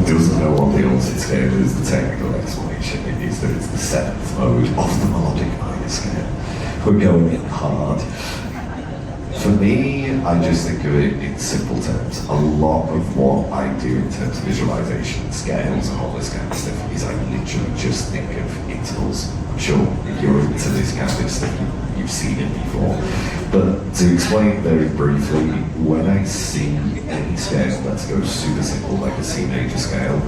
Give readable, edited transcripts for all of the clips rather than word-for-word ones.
anyone doesn't know what the altered scale is, the technical explanation is that it's the seventh mode of the melodic minor scale. We're going in hard. For me, I just think of it in simple terms. A lot of what I do in terms of visualization, scales, and all this kind of stuff is I literally just think of intervals. I'm sure if you're into this kind of stuff, you've seen it before. But to explain very briefly, when I see any scale that goes super simple, like a C major scale,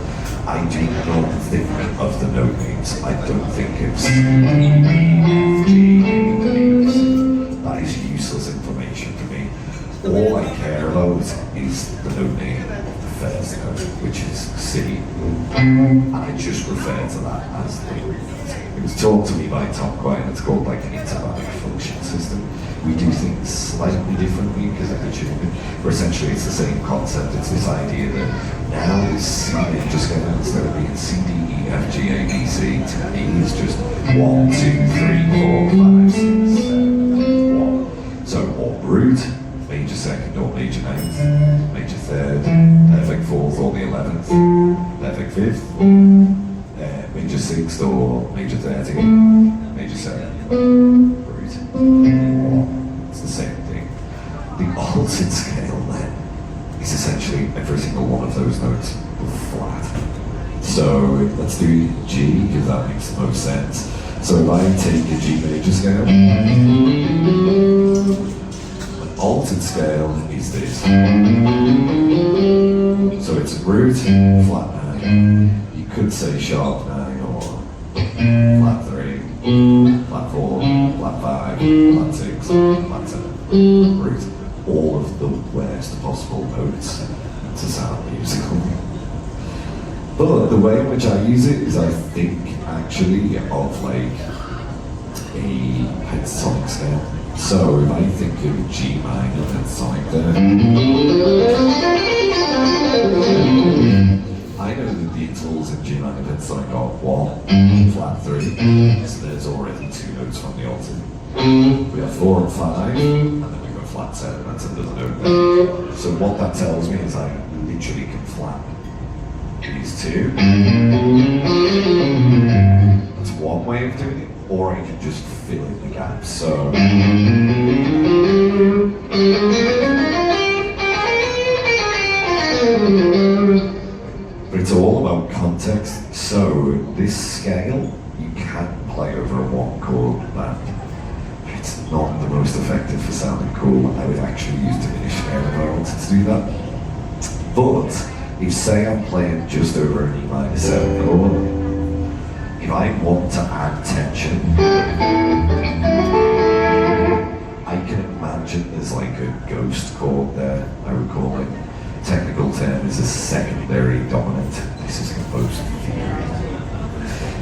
I do not think of the note names. I don't think of C, D, E, F, G, A, that is useless information to me. All I care about is the note name of the first note, which is C. And I just refer to that as the root note. It was taught to me by Tom Quine, it's called like an intervallic function system. We do things slightly differently because of the tuning, but essentially it's the same concept. It's this idea that now this C major scale, instead of being C, D, E, F, G, A, B, C, to me is just 1, 2, 3, 4, 5, 6, 7, 1. So or root, major second or major ninth, major third, perfect fourth or the 11th, perfect fifth, major sixth or major 13, major seventh, root, one. It's the same thing. The altered scale then is essentially every single one of those notes flat. So let's do G, because that makes the most sense. So if I take a G major scale, an altered scale is this. So it's root, flat 9. You could say sharp 9 or flat 3, flat 4, flat 5, flat 6, flat 7. Root. All of the worst possible notes to sound musical. But the way in which I use it is I think actually of like a pentatonic scale. So if I think of G minor pentatonic there, I know that the intervals in G minor pentatonic are 1, flat 3, so there's already 2 notes from the altered. We have 4 and 5, and then we go flat 7, that's another note there. So what that tells me is I literally can flat these 2. That's one way of doing it, or I can just fill in the gaps. So but it's all about context. So this scale, you can play over a 1 chord band. It's not the most effective for sounding cool. I would actually use diminished scale if I wanted to do that. But if say I'm playing just over an E minor 7 chord, if I want to add tension, I can imagine there's like a ghost chord there, I would call it. Technical term is a secondary dominant. This is composed theory.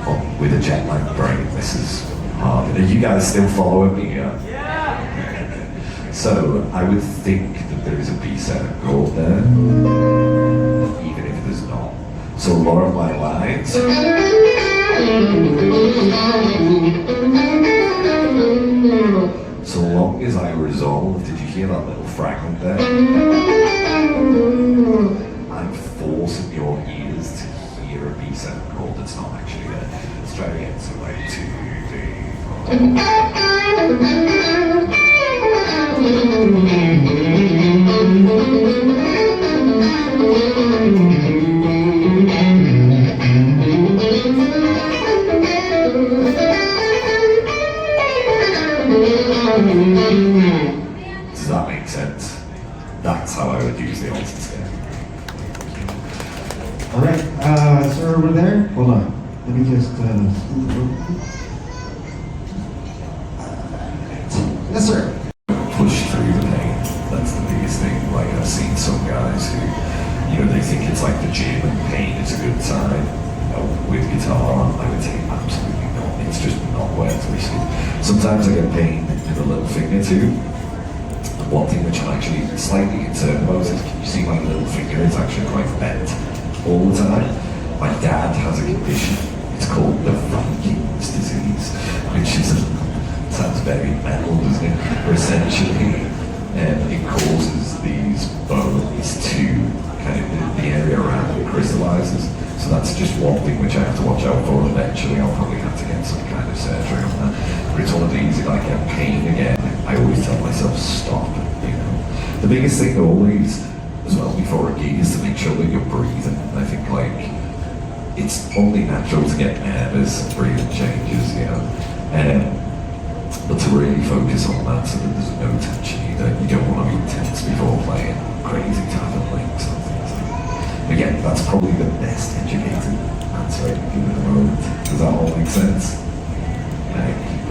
Oh, with a jet lag brain, this is hard. Are you guys still following me here? Yeah. So I would think that there is a B7 chord there, even if there's not. So a lot of my lines, so long as I resolve, did you hear that little fragment there? I'm forcing your ears to hear a B7 chord that's not actually there. Let's try it again. So like 2, 3, 4. Does that make sense? That's how I would use the altered scale. Alright, sir over there, hold on. Let me just, yes sir. Push through the pain, that's the biggest thing. Like I've seen some guys who, they think it's like the gym and pain is a good time. With guitar, I would say absolutely not. It's just not worth risking. Sometimes I get pain in the little finger too. One thing which I'm actually slightly concerned about is, can you see my little finger is actually quite bent all the time? My dad has a condition, it's called the Viking's disease, which is, sounds very metal, doesn't it? But essentially, it causes these bones to kind of, the area around it crystallizes, that's just one thing which I have to watch out for. Eventually I'll probably have to get some kind of surgery on that. But it's one of these, if I get pain again, I always tell myself, stop, you know. The biggest thing always, as well, before a gig, is to make sure that you're breathing. I think, like, it's only natural to get nervous and breathing changes, you know. But to really focus on that so that there's no tension either. You don't want to be tense before playing crazy tapping links and things like that. Again, that's probably the best educated answer I can give at the moment. Does that all make sense?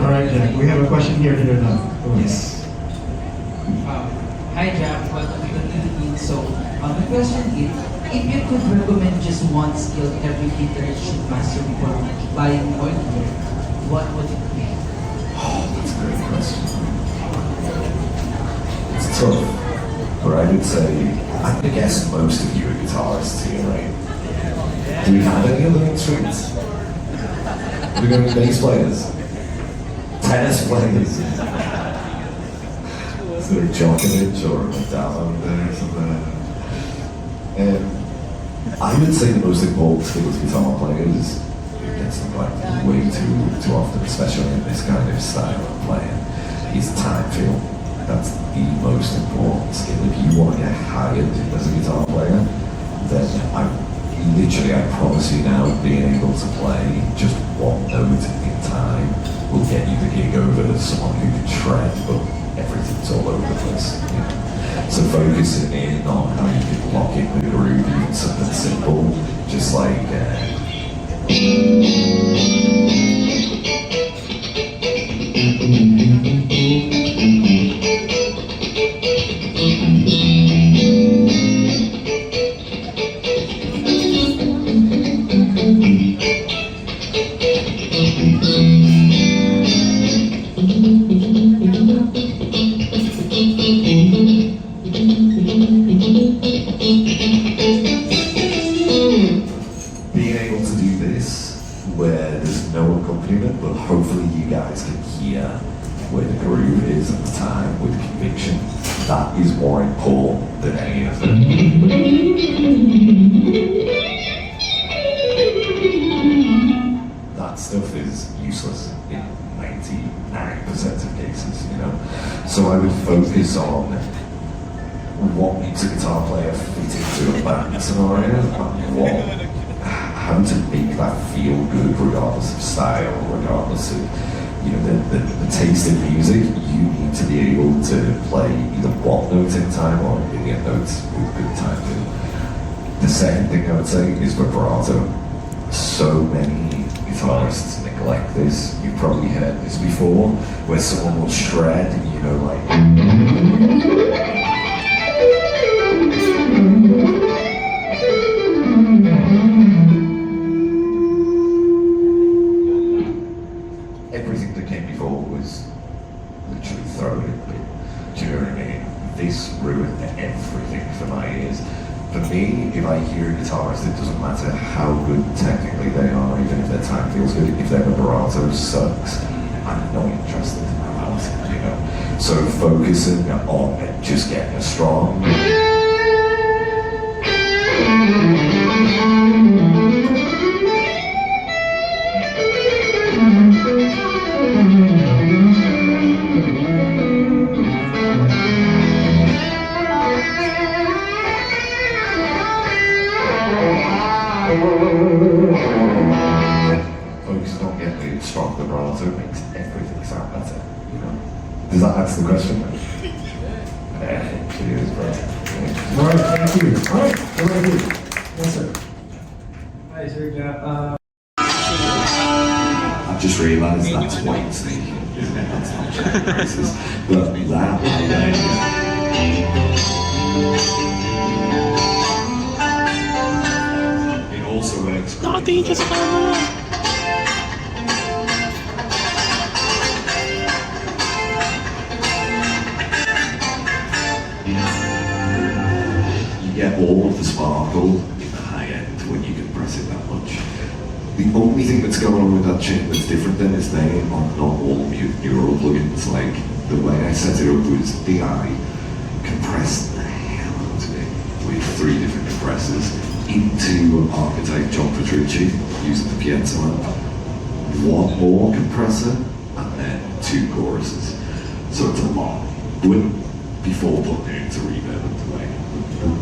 All right, Jack, we have a question here to the Yes. Hi Jack, welcome to the Philippines. So, the question is, if you could recommend just one skill every guitarist should master before buying more gear, what would it be? Oh, that's a great question. It's tough, but I would say, I'm gonna guess most of you are guitarists here, right? Do we have any other instruments? Do we got any bass players? Tennis players? Is there a Djokovic or a Nadal there or something? I would say the most important skill as guitar players, it gets neglected way too often, especially in this kind of style of playing, is time feel. That's the most important skill. If you want to get hired as a guitar player, then I promise you now, being able to play just one note in time will get you the gig over someone who can shred, but everything's all over the place. You know? So focusing in on how you can lock in the groove, even something simple, just like being able to do this where there's no accompaniment, but hopefully you guys can hear where the groove is at the time with conviction. That is more important than any of it. That stuff is useless in 99% of cases, you know. So I would focus on what makes a guitar player fit into a band scenario, and how to make that feel good regardless of style, regardless of, you know, the taste in music. You need to be able to play either one note in time or a million notes with good time feel. The second thing I would say is vibrato. So many guitarists neglect this. You've probably heard this before, where someone will shred, you know, like everything that came before was literally thrown in the bin. Do you know what I mean? This ruined everything for my ears. For me, if I hear a guitarist, it doesn't matter how good technically they are, even if their time feels good, if their vibrato sucks, I'm not interested about it, you know? So focusing on just getting a strong focusing on getting a strong vibrato makes everything sound better, you know? Does that answer the question? Yeah, cheers, bro. All right, thank you. All right, go right here. Yes, sir. Hi, sir. I've just realised that's white snake, isn't it? That's not Jack Price's. But it also works. No, they just found it. You get all of the sparkle in the high end when you can press it that much. The only thing that's going on with that chip that's different than is they are not all neural plugins. Like, the way I set it up was DI compressed the hell out of it with 3 different compressors into archetype John tricky using the piezo amp, one more compressor, and then 2 choruses. So it's a lot. Before putting it into reverb and delay.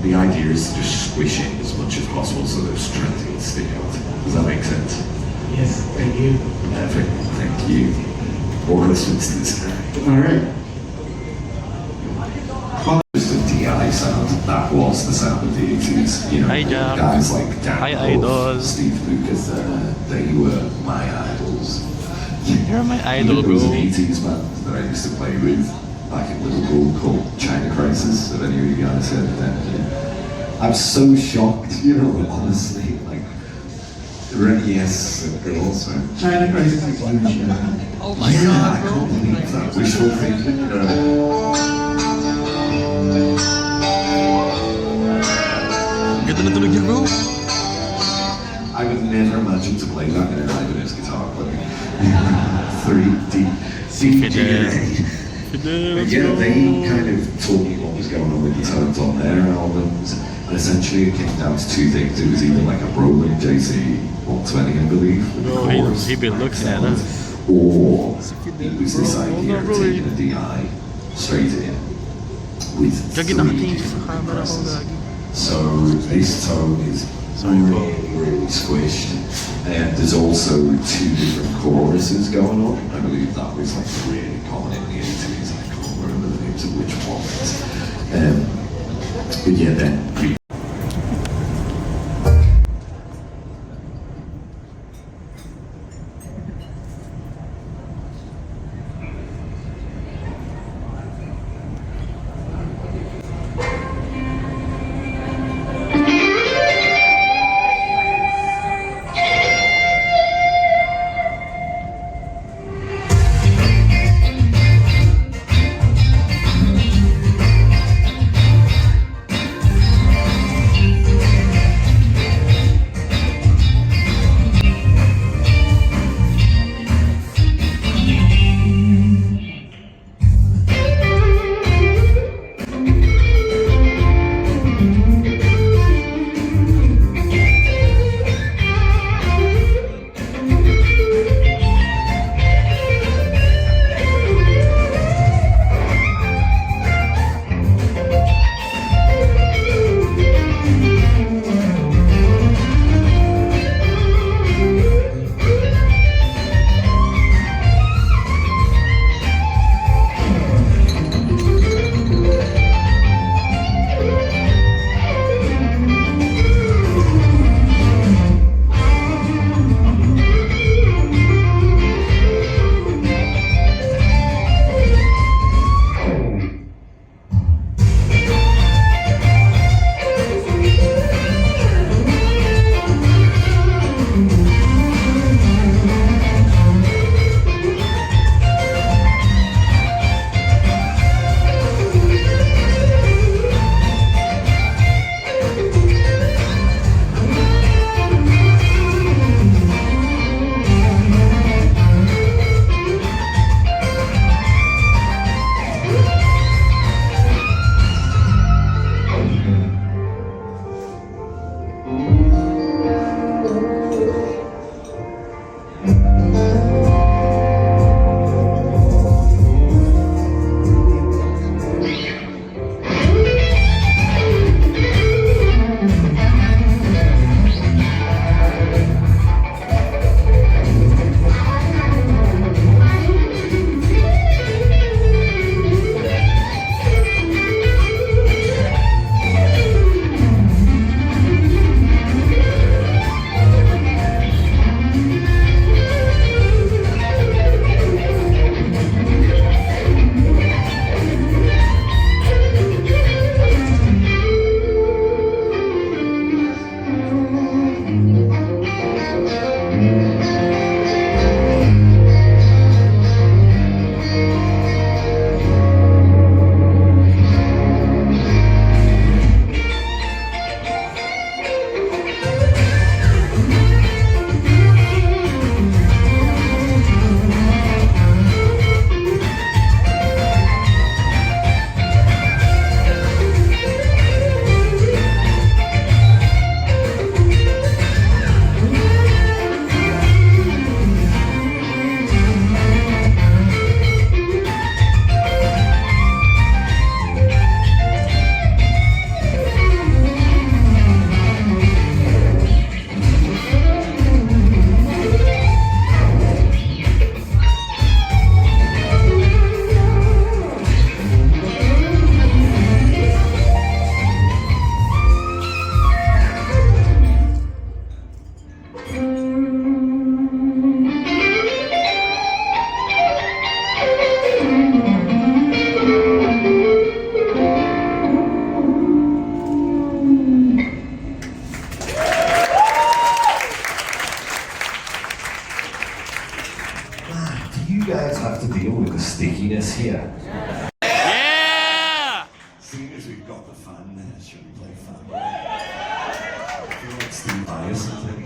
The idea is to just squish in as much as possible so those strings can stick out. Does that make sense? Yes, thank you. Perfect, thank you. More questions to this guy? All right. Just a DI sound, that was the sound of the 80s. You know, Hi, Jack. guys like Dan Hi, Wolf, Idol. Steve Lucas, they were my idols. You're my idol, There was an bro. 80s band that I used to play with back in Liverpool called China Crisis. Have any of you guys heard of them? I'm so shocked, you know, honestly. Like, yes, girls, man. China Crisis is huge. Oh my Yeah, god, I bro. can't believe that. Wishful thinking, you know. Ganda na tulog niya, bro. I would never imagine to play that in an Ibanez guitar player. 3D. But yeah, they kind of told me what was going on with the tones on their albums. And essentially it came down to 2 things. It was either like a Roland JC 120, I believe, with the Bro, chorus, he been looking at us. or it was this idea of bro. taking a DI straight in with 3 Gagi nakatingin sa different camera ko, compressors. gagi. So this tone is Sorry, bro. really squished. And there's also 2 different choruses going on. I believe that was like really common in the 80s. I can't remember the names of which ones. But yeah, then stickiness here. Yeah! Seeing as we've got the fun, should we play fun? I feel like Steve Vai or something.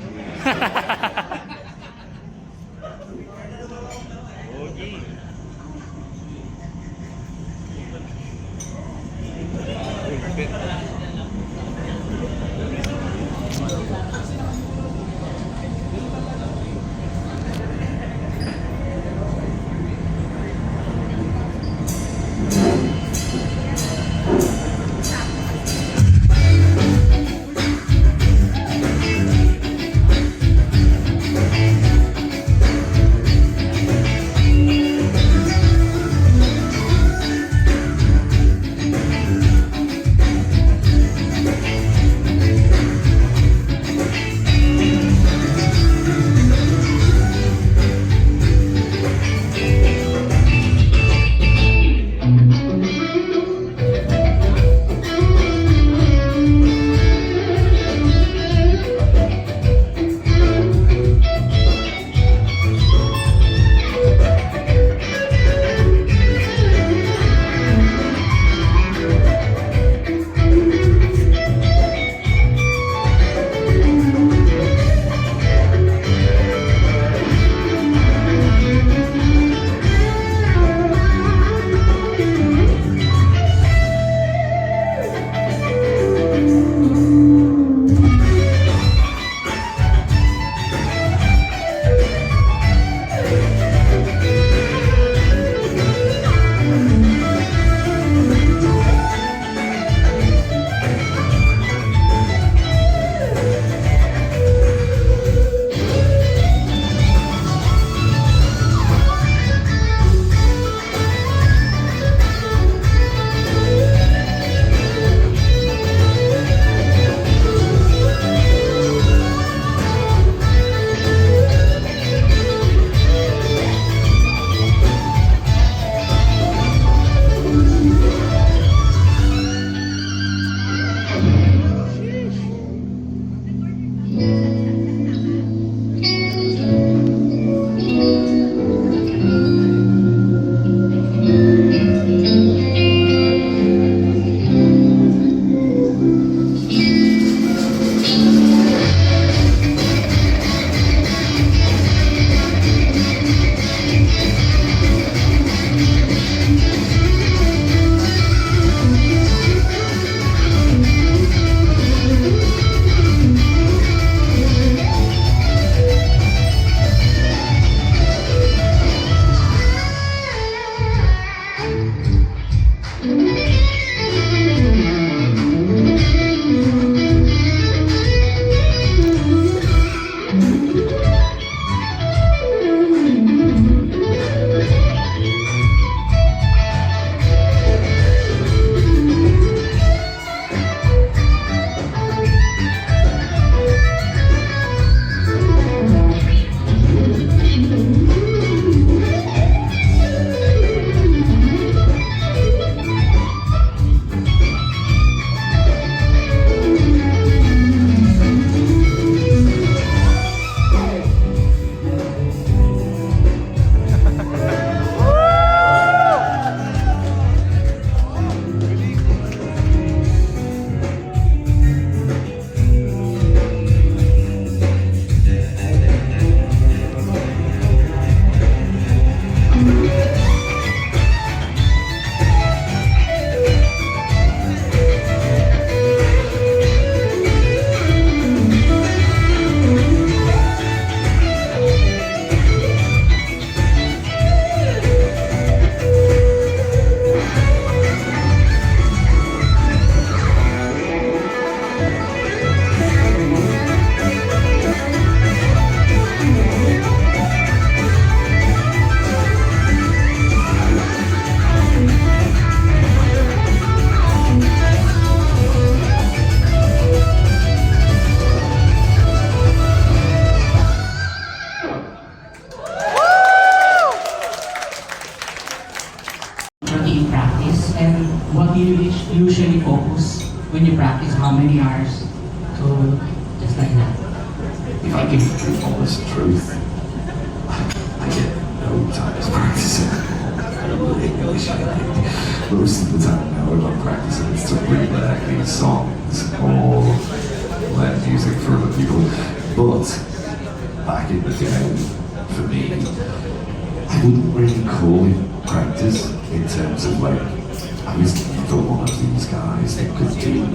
usually focus when you practice? How many hours? So, just like that. If I give the truth, honest truth, I get no time to practice it. Most of the time now when I'm practicing it's to relearn these songs or learn music for other people. But back in the day, for me, I wouldn't really call it practice in terms of like, I was never one of these guys that could do, 10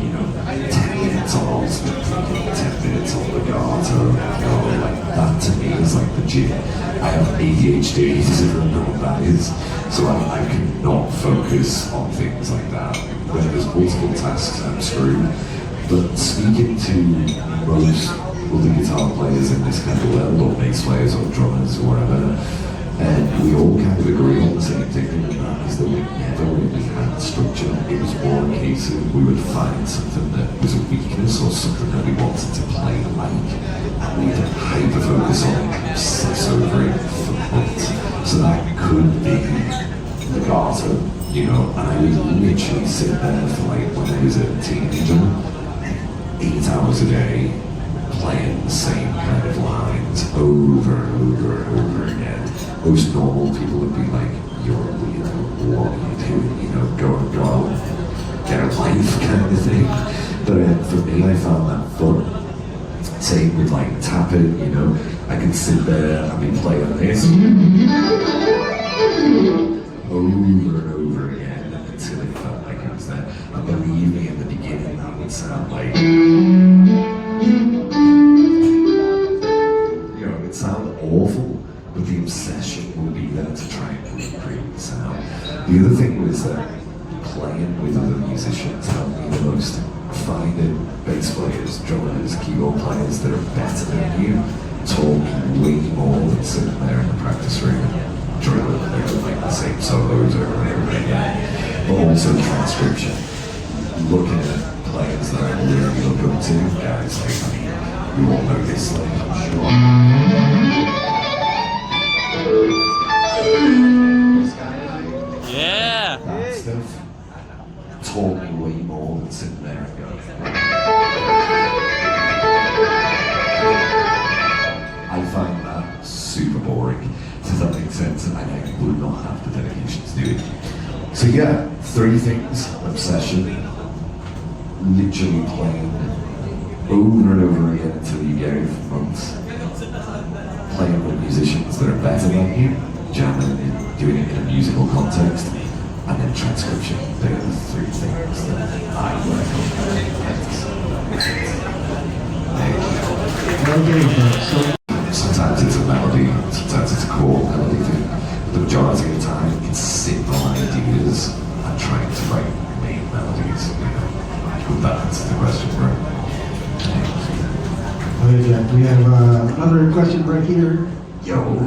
minutes on ultimate, 10 minutes on legato, like that to me is like the gym. I have ADHD, as everyone knows that is, so I cannot focus on things like that. When there's multiple tasks, I'm screwed. But speaking to most other guitar players in this kind of world, or bass players, or drummers, or whatever, and we all kind of agree on the same thing, and that is that we never really had structure. It was more a case of we would find something that was a weakness or something that we wanted to play like, and we'd hyper focus on it, obsess over it for months. So that could be legato, and I would literally sit there for like, when I was a teenager, 8 hours a day, playing the same kind of lines over and over and over again. Most normal people would be like, you're a weirdo, what are you doing? Go out, get a life kind of thing. But for me, I found that fun. Same with like tapping, I could sit there and be playing this over and over again until it felt like it was there. And believe me, in the beginning, that would sound like, it would sound awful, but the obsession will be there to try and recreate the sound. The other thing was that playing with other musicians helped me the most. Finding bass players, drummers, keyboard players that are better than you taught me way more than sitting there in the practice room and drilling like the same solos over and over again. But also transcription. Looking at players that I really look up to, guys like, you all know this, like, I'm sure. Yeah! That stuff taught me way more than sitting there and going. I find that super boring. Does that make sense? And I would not have the dedication to do it. So yeah, 3 things: obsession, literally playing over and over again until you get it for months, playing with musicians that are better than you, jamming and doing it in a musical context, and then transcription. They are the 3 things that I work on. Okay, so Sometimes it's a melody, sometimes it's a chord melody thing. The majority of the time, it's simple ideas and trying to write main melodies. Hope that answers the question, right? okay, Jack, we have another question right here. Yo.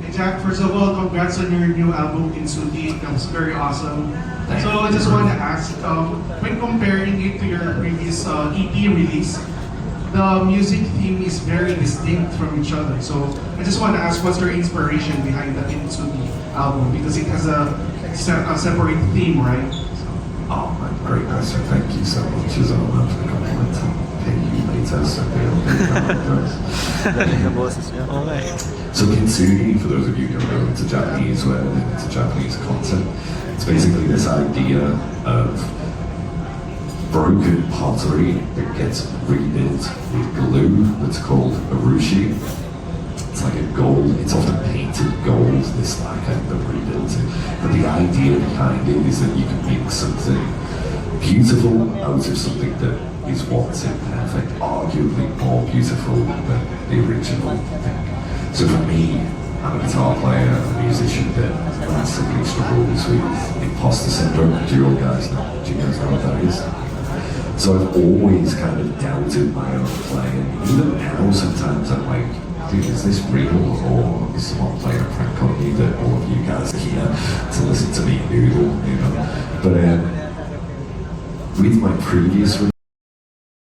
Hey Jack, first of all, congrats on your new album, Insuti. That was very awesome. Thank So I just want to ask, when comparing it to your previous EP release, the music theme is very distinct from each other. So I just want to ask, what's your inspiration behind the Insuti album? Because it has a separate theme, right? Oh, man, great question. Thank you so much. As I'm up for the compliment. Pay you later, so Okay. So kintsugi, for those of you who don't know, it's a Japanese word, it's a Japanese concept. It's basically this idea of broken pottery that gets rebuilt with glue that's called urushi. It's like a gold, it's often painted gold, this lacquer that rebuilds it. But the idea behind it is that you can make something beautiful out of something that is what's imperfect, arguably more beautiful than the original thing. So for me, I'm a guitar player, a musician that massively struggles with imposter syndrome. Do you guys know what that is? So I've always kind of doubted my own playing. Even now, sometimes I'm like, dude, is this real, or is someone playing a prank on me that all of you guys are here to listen to me noodle, But with my previous